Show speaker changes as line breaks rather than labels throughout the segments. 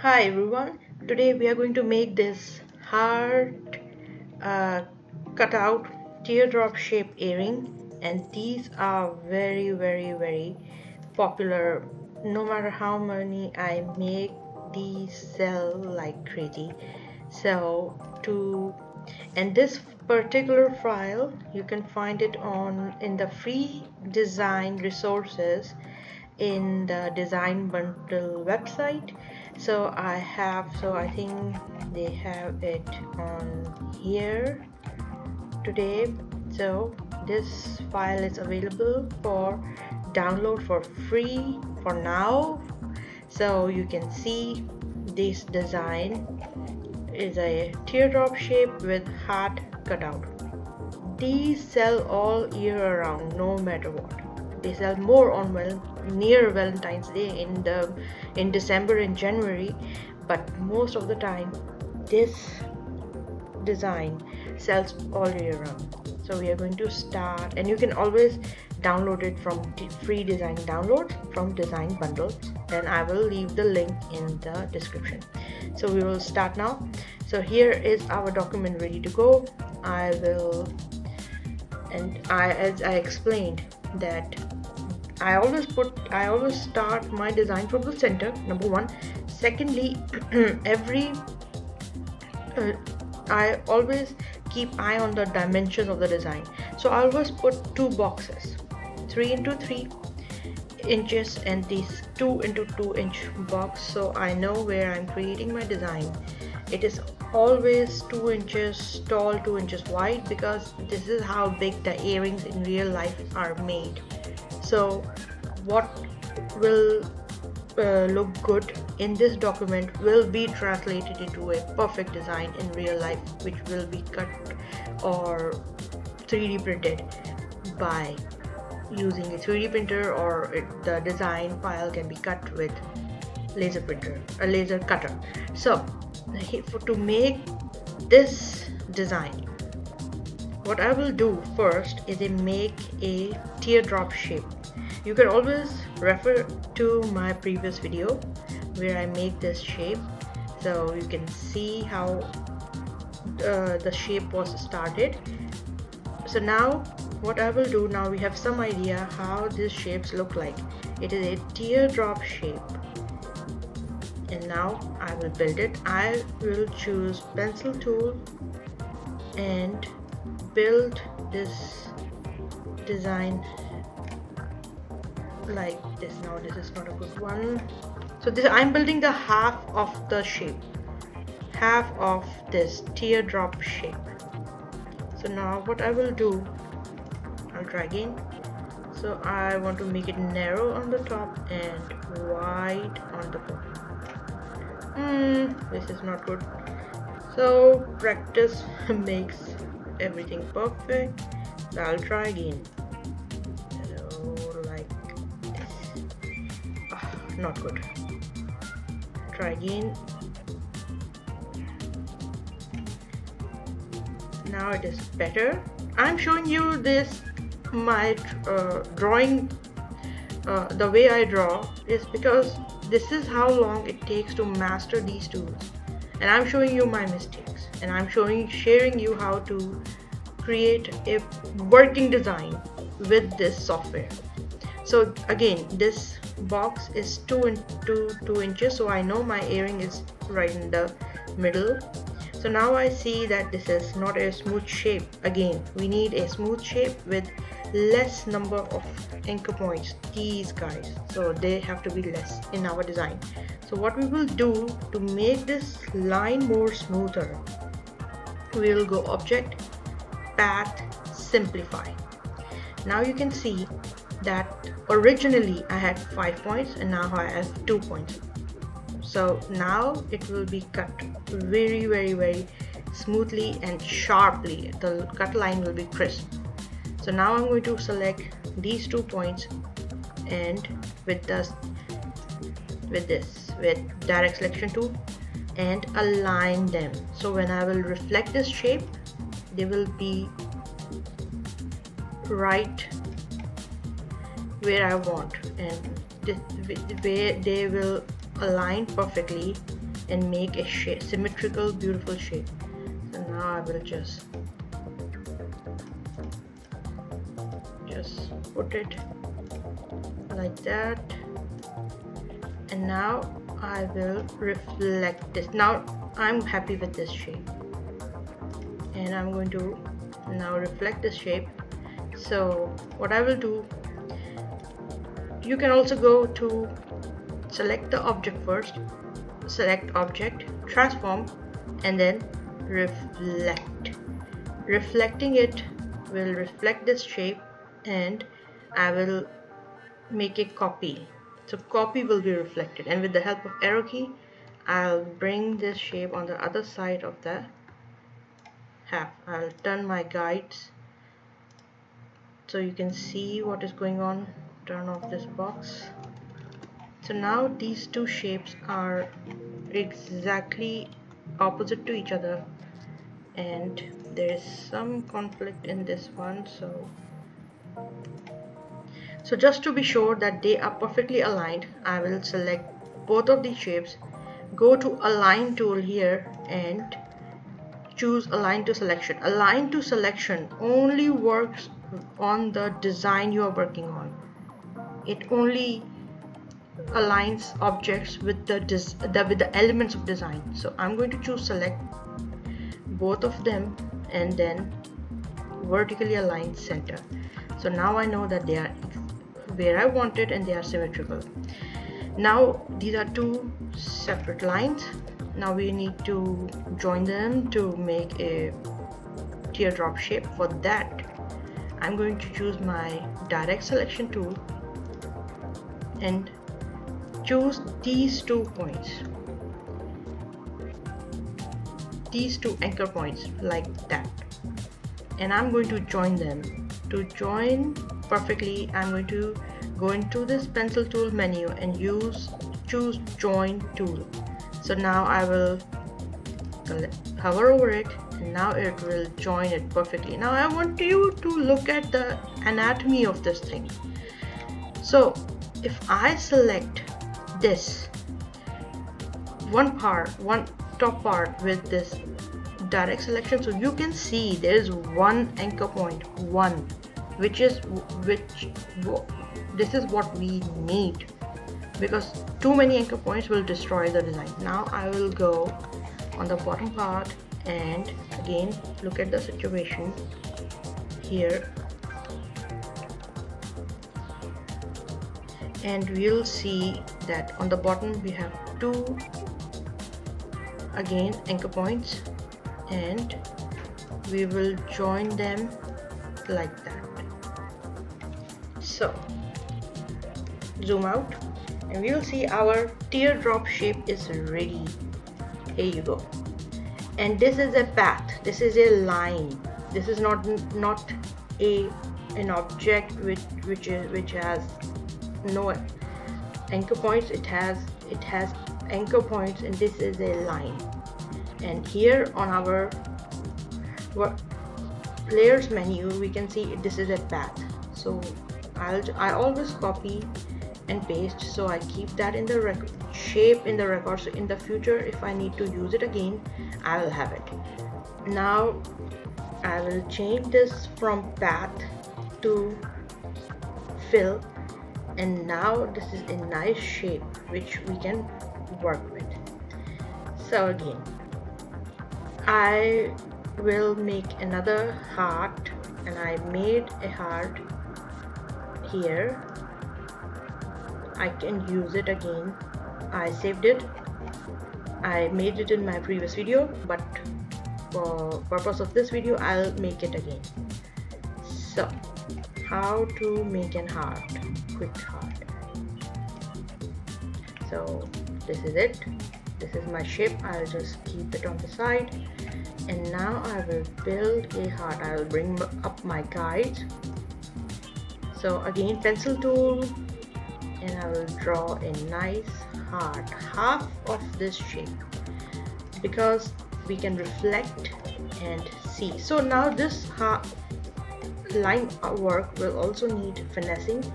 Hi everyone, today we are going to make this heart uh, cutout teardrop shape earring, and these are very popular. No matter how many I make, these sell like crazy. So to and this particular file you can find it on in the free design resources in the design bundle website. I think they have it on here today. So this file is available for download for free for now. So you can see this design is a teardrop shape with heart cutout. These sell all year around, no matter what. They sell more on near Valentine's Day in December and January, but most of the time this design sells all year round. So we are going to start, and you can always download it from free design downloads from design bundle, and I will leave the link in the description. So we will start now. So here is our document ready to go. As I explained that I always start my design from the center, number one. Secondly, every I always keep eye on the dimensions of the design. So I always put two boxes, 3 into 3 inches and this 2 into 2 inch box, so I know where I'm creating my design. It is always 2 inches tall, 2 inches wide, because this is how big the earrings in real life are made. So what will look good in this document will be translated into a perfect design in real life, which will be cut or 3D printed by using a 3D printer, or the design file can be cut with a laser cutter. So to make this design, what I will do first is make a teardrop shape. You can always refer to my previous video where I make this shape, so you can see how the shape was started. So now what I will do, now we have some idea how these shapes look like. It is a teardrop shape, and now I will build it. I will choose pencil tool and build this design like this. Now this is not a good one. So this, I'm building the half of the shape, half of this teardrop shape. So now what I will do, I'll try again. So I want to make it narrow on the top and wide on the bottom. This is not good. So practice makes everything perfect. So I'll try again. So like this. Not good. Try again. Now it is better. I'm showing you this my drawing. The way I draw is because this is how long it takes to master these tools, and I'm showing you my mistakes, and I'm sharing you how to create a working design with this software. So again, this box is 2 into 2 inches, so I know my earring is right in the middle. So now I see that this is not a smooth shape. Again, we need a smooth shape with less number of anchor points, these guys, so they have to be less in our design. So what we will do to make this line more smoother, we will go object, path, simplify. Now you can see that originally I had 5 points and now I have 2 points. So now it will be cut very smoothly and sharply. The cut line will be crisp. So now I'm going to select these 2 points, and with direct selection tool, and align them. So when I will reflect this shape, they will be right where I want, and they will align perfectly and make a shape, symmetrical, beautiful shape. So now I will just put it like that, and now I will reflect this. Now I'm happy with this shape, and I'm going to now reflect this shape. So what I will do, you can also go to select the object first, select object, transform, and then reflect. Reflecting it will reflect this shape, and I will make a copy. So copy will be reflected, and with the help of arrow key I'll bring this shape on the other side of the half. I'll turn my guides so you can see what is going on. Turn off this box. So now these two shapes are exactly opposite to each other, and there is some conflict in this one. So just to be sure that they are perfectly aligned, I will select both of these shapes, go to align tool here and choose align to selection. Align to selection only works on the design you are working on. It only aligns objects with the elements of design. So I'm going to choose select both of them and then vertically align center. So now I know that they are where I wanted and they are symmetrical. Now these are two separate lines. Now we need to join them to make a teardrop shape. For that I'm going to choose my direct selection tool and choose these 2 points, these 2 anchor points like that, and I'm going to join them. To join perfectly, I'm going to go into this pencil tool menu and choose join tool. So now I will hover over it, and now it will join it perfectly. Now I want you to look at the anatomy of this thing. So if I select this one top part with this direct selection, so you can see there is one anchor point, this is what we need, because too many anchor points will destroy the design. Now I will go on the bottom part and again look at the situation here, and we'll see that on the bottom we have 2 again anchor points, and we will join them like that. So zoom out and we'll see our teardrop shape is ready. Here you go. And this is a path, this is a line, this is not an object which has no anchor points. It has anchor points, and this is a line. And here on our layers menu we can see this is a path. So I always copy and paste, so I keep that in the shape in the record, so in the future if I need to use it again I will have it. Now I will change this from path to fill, and now this is a nice shape which we can work with. So again I will make another heart, and I made a heart here. I can use it again. I saved it. I made it in my previous video, but for purpose of this video I'll make it again. So how to make an heart, quick heart. So this is it, this is my shape. I'll just keep it on the side, and now I will build a heart. I will bring up my guide. So again pencil tool, and I will draw a nice heart, half of this shape, because we can reflect and see. So now this line work will also need finessing,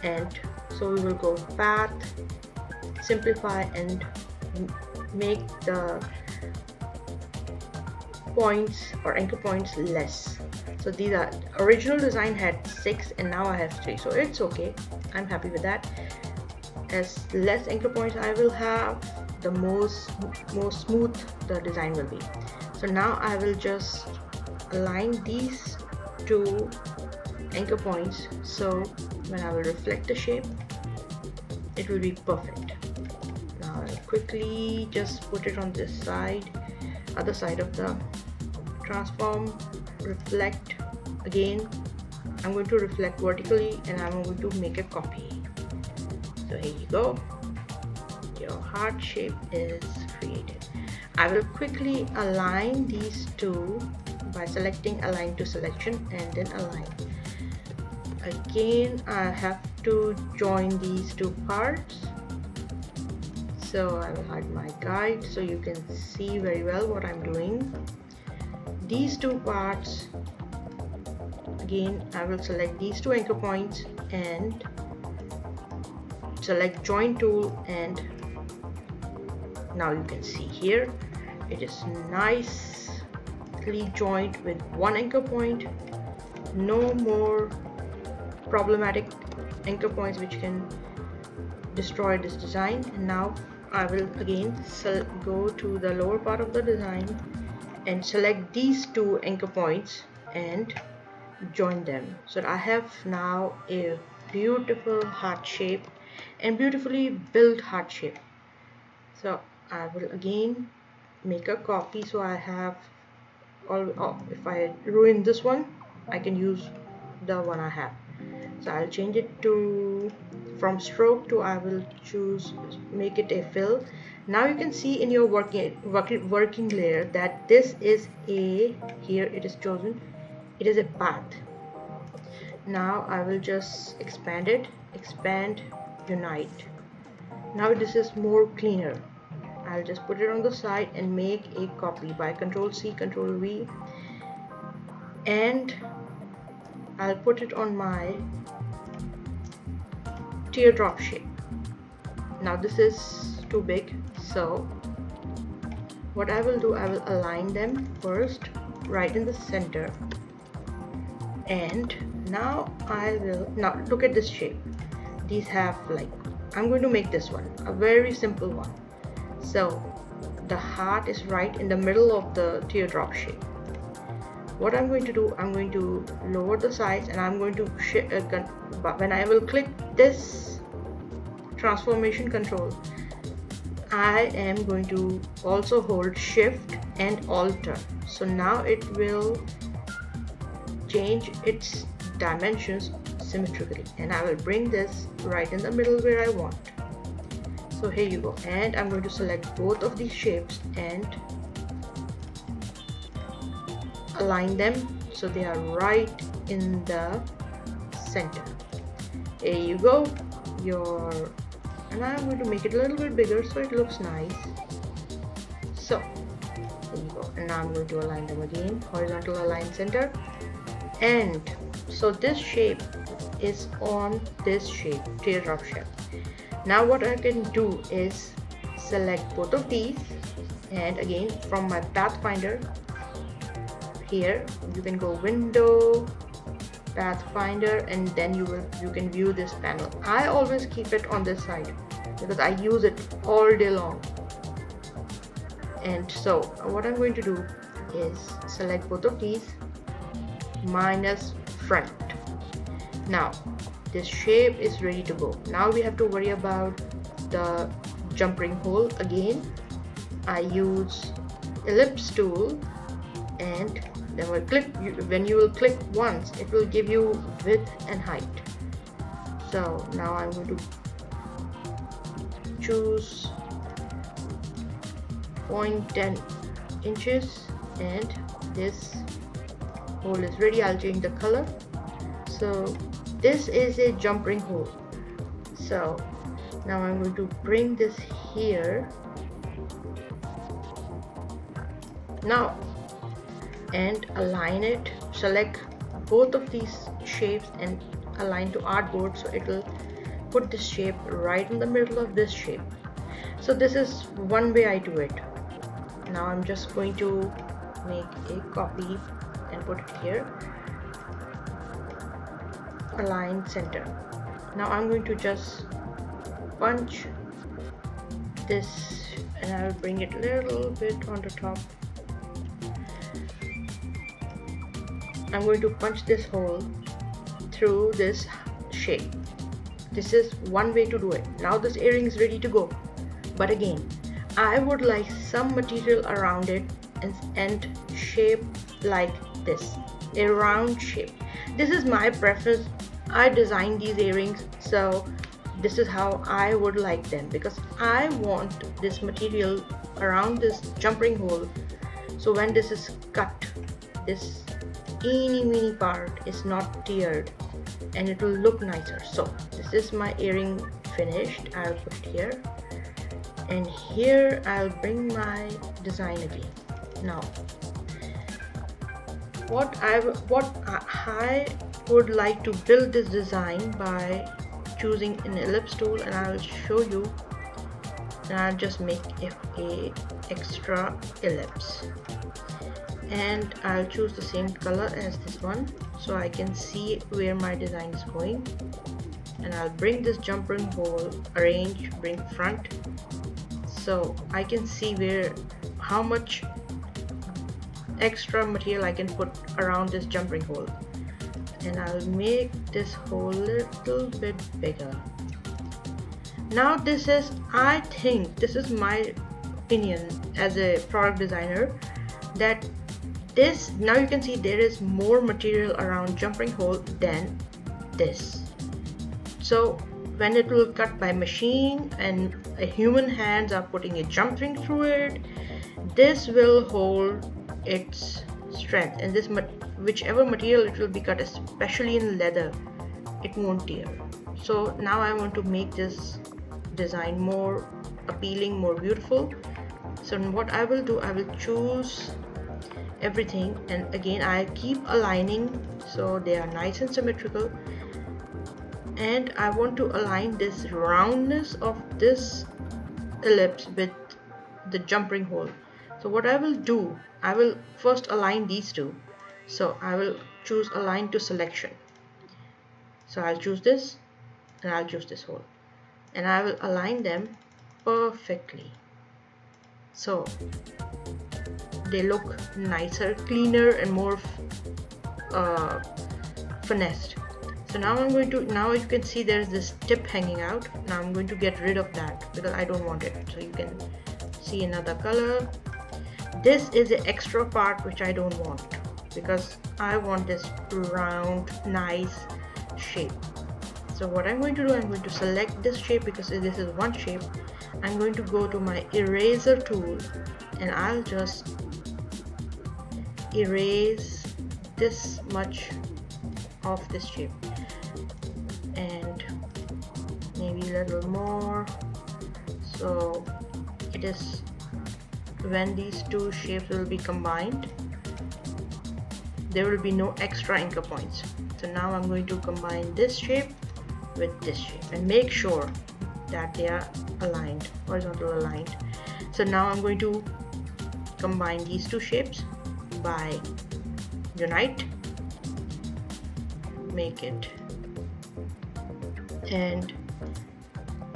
and so we will go path, simplify, and make the points or anchor points less. So these are original design had 6 and now I have 3, so it's okay. I'm happy with that. As less anchor points I will have, the more smooth the design will be. So now I will just align these two anchor points, so when I will reflect the shape it will be perfect. Now I'll quickly just put it on this side, other side of the transform, reflect again. I'm going to reflect vertically and I'm going to make a copy. So here you go, your heart shape is created. I will quickly align these two by selecting align to selection and then align. Again I have to join these two parts, so I will hide my guide so you can see very well what I'm doing. These two parts, again I will select these two anchor points and select join tool, and now you can see here it is nicely joined with one anchor point. No more problematic anchor points which can destroy this design. And now I will again go to the lower part of the design and select these two anchor points and join them, so that I have now a beautiful heart shape and beautifully built heart shape. So I will again make a copy, so I have if I ruin this one I can use the one I have. So I'll change it to from stroke to I will choose make it a fill. Now you can see in your working layer that this is a, here it is chosen, it is a path. Now I will just expand it, expand, unite. Now this is more cleaner. I'll just put it on the side and make a copy by Ctrl C, Ctrl V, and I'll put it on my teardrop shape. Now this is too big, so what I will do, I will align them first right in the center, and now now look at this shape. These have like, I'm going to make this one a very simple one. So the heart is right in the middle of the teardrop shape. What I'm going to do, I'm going to lower the size and I'm going to when I will click this transformation control, I am going to also hold shift and alter. So now it will change its dimensions symmetrically, and I will bring this right in the middle where I want. So here you go, and I'm going to select both of these shapes and align them so they are right in the center. Here you go, and I'm going to make it a little bit bigger so it looks nice. So there you go, and now I'm going to align them again, horizontal align center. And so this shape is on this shape, teardrop shape. Now what I can do is select both of these, and again from my pathfinder here you can go window, pathfinder, and then you can view this panel. I always keep it on this side because I use it all day long. And so what I'm going to do is select both of these, minus front. Now this shape is ready to go. Now we have to worry about the jump ring hole. Again I use ellipse tool, and then when you will click once, it will give you width and height. So now I'm going to choose 0.10 inches, and this hole is ready. I'll change the color. So this is a jump ring hole. So now I'm going to bring this here now and align it. Select both of these shapes and align to artboard, so it will put this shape right in the middle of this shape. So this is one way I do it. Now I'm just going to make a copy and put it here, align center. Now I'm going to just punch this and I'll bring it a little bit on the top. I'm going to punch this hole through this shape. This is one way to do it. Now this earring is ready to go. But again, I would like some material around it and shape like this, a round shape. This is my preference. I designed these earrings, so this is how I would like them, because I want this material around this jump ring hole, so when this is cut, this eeny weeny part is not teared and it will look nicer. So this is my earring finished. I'll put it here, and here I'll bring my design again. Now what I would like to build this design by choosing an ellipse tool, and I'll show you. And I'll just make a extra ellipse, and I'll choose the same color as this one so I can see where my design is going. And I'll bring this jump ring hole, arrange, bring front, so I can see how much extra material I can put around this jump ring hole. And I'll make this hole a little bit bigger. Now I think this is my opinion as a product designer, that now you can see there is more material around jump ring hole than this. So when it will cut by machine and a human hands are putting a jump ring through it, this will hold its strength, and this whichever material it will be cut, especially in leather, it won't tear. So now I want to make this design more appealing, more beautiful. So what I will do, I will choose everything, and again I keep aligning so they are nice and symmetrical, and I want to align this roundness of this ellipse with the jump ring hole. So what I will do, I will first align these two. So I will choose align to selection. So I'll choose this and I'll choose this hole, and I will align them perfectly so they look nicer, cleaner, and more finessed. So now now you can see there's this tip hanging out. Now I'm going to get rid of that because I don't want it. So you can see another color. This is the extra part which I don't want, because I want this round nice shape. So what I'm going to do, I'm going to select this shape because this is one shape. I'm going to go to my eraser tool and I'll just erase this much of this shape and maybe a little more. So it is when these two shapes will be combined, there will be no extra anchor points. So now I'm going to combine this shape with this shape and make sure that they are aligned, horizontal aligned. So now I'm going to combine these two shapes by unite, make it, and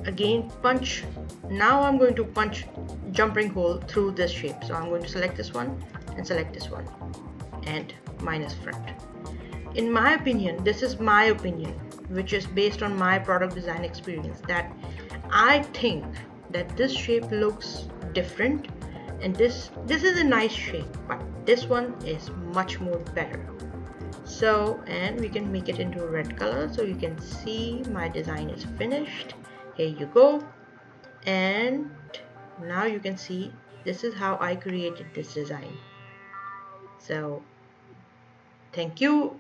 again punch. Now I'm going to punch jump ring hole through this shape. So I'm going to select this one and select this one and minus front. In my opinion, this is my opinion, which is based on my product design experience, that I think that this shape looks different, and this is a nice shape, but this one is much more better. So, and we can make it into a red color so you can see my design is finished. Here you go. And now you can see this is how I created this design. So thank you